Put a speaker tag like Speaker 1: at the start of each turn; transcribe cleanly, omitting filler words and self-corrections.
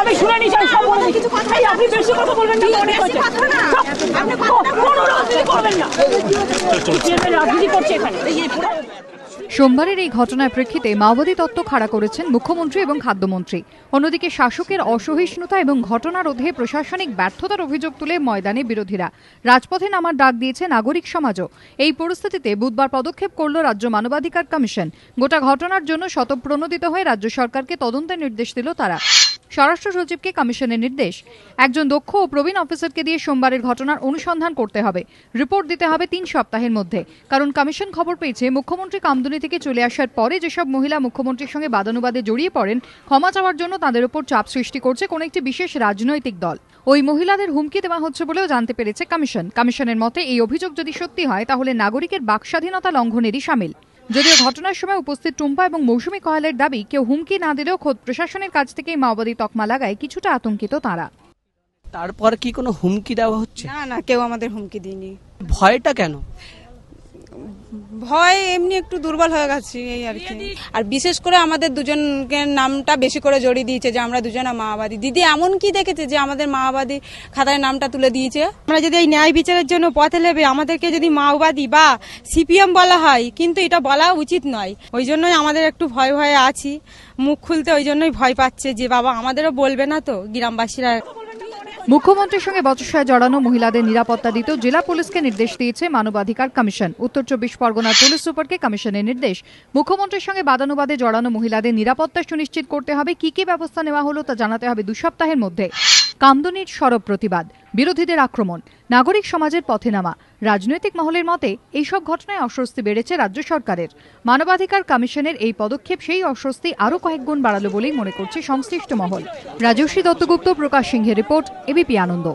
Speaker 1: আমি শুনে নিয়েছি, সব বলে দিচ্ছি। আপনি বেশি কথা বলবেন না, মনে হচ্ছে কোনো রাজনীতি করবেন না, রাজনীতি করছে এখানে।
Speaker 2: সোমবারের এই ঘটনার প্রেক্ষিতে মাওবাদী তত্ত্ব খাড়া করেছেন মুখ্যমন্ত্রী এবং খাদ্যমন্ত্রী। অন্যদিকে শাসকের অসহিষ্ণুতা এবং ঘটনা রোধে প্রশাসনিক ব্যর্থতার অভিযোগ তুলে ময়দানে বিরোধীরা। রাজপথে নামার ডাক দিয়েছে নাগরিক সমাজও। এই পরিস্থিতিতে বুধবার পদক্ষেপ করল রাজ্য মানবাধিকার কমিশন। গোটা ঘটনার জন্য স্বতঃপ্রণোদিত হয়ে রাজ্য সরকারকে তদন্তের নির্দেশ দিল তারা। স্বরাষ্ট্র সচিবকে কমিশনের নির্দেশ, একজন দক্ষ ও প্রবীণ অফিসারকে দিয়ে সোমবারের ঘটনার অনুসন্ধান করতে হবে। রিপোর্ট দিতে হবে 3 সপ্তাহের মধ্যে। কারণ কমিশন খবর পেয়েছে মুখ্যমন্ত্রী কামদুনি থেকে চলে আসার পরে যেসব মহিলা মুখ্যমন্ত্রীর সঙ্গে বাদানুবাদে জড়িয়ে পড়েন, ক্ষমা চাওয়ার জন্য তাদের উপর চাপ সৃষ্টি করছে কোন একটি বিশেষ রাজনৈতিক দল। ওই মহিলাদের হুমকি দেওয়া হচ্ছে বলেও জানতে পেরেছে কমিশন। কমিশনের মতে এই অভিযোগ যদি সত্যি হয় তাহলে নাগরিকের বাকস্বাধীনতা লঙ্ঘনেরই শামিল। যদিও ঘটনার সময় উপস্থিত টুম্পা এবং মৌসুমী কয়ালের দাবি, কেউ হুমকি না দিলেও খোদ প্রশাসনের কাছ থেকেই মাওবাদী তকমা লাগায় কিছুটা আতঙ্কিত তারা।
Speaker 3: তারপর কি কোনো হুমকি দেওয়া হচ্ছে?
Speaker 4: না, কেউ আমাদের হুমকি দিইনি।
Speaker 3: ভয়টা কেন?
Speaker 4: ভয় এমনি একটু দুর্বল হয়ে গেছি এই আর কি। আর বিশেষ করে আমাদের দুজনকে নামটা বেশি করে জড়িয়ে দিয়েছে যে আমরা দুজনা মাওবাদী। দিদি এমন কি দেখেছে যে আমাদের মাওবাদী খাতায় নামটা তুলে দিয়েছে?
Speaker 5: আমরা যদি এই ন্যায় বিচারের জন্য পথে নেবে আমাদেরকে যদি মাওবাদী বা সিপিএম বলা হয়, কিন্তু এটা বলা উচিত নয়। ওই জন্যই আমাদের একটু ভয়ে ভয়ে আছি, মুখ খুলতে ওই জন্যই ভয় পাচ্ছে যে বাবা আমাদেরও বলবে না তো গ্রামবাসীরা।
Speaker 2: মুখ্যমন্ত্রীর সঙ্গে বচসায় জড়ানো মহিলাদের নিরাপত্তা দিতেও জেলা পুলিশকে নির্দেশ দিয়েছে মানবাধিকার কমিশন। উত্তর 24 পরগনার পুলিশ সুপারকে কমিশনের নির্দেশ, মুখ্যমন্ত্রীর সঙ্গে বাদানুবাদে জড়ানো মহিলাদের নিরাপত্তা সুনিশ্চিত করতে হবে। কি কি ব্যবস্থা নেওয়া হলো তা জানাতে হবে 2 সপ্তাহের মধ্যে। কামদুনির সরব প্রতিবাদ, বিরোধীদের আক্রমণ, নাগরিক সমাজের পথে নামা। রাজনৈতিক মহলের মতে এইসব ঘটনায় অস্বস্তি বেড়েছে রাজ্য সরকারের। মানবাধিকার কমিশনের এই পদক্ষেপ সেই অস্বস্তি আরও কয়েক গুণ বাড়ালো বলেই মনে করছে সংশ্লিষ্ট মহল। রাজশ্রী দত্তগুপ্ত, প্রকাশ সিংহের রিপোর্ট, এবিপি আনন্দ।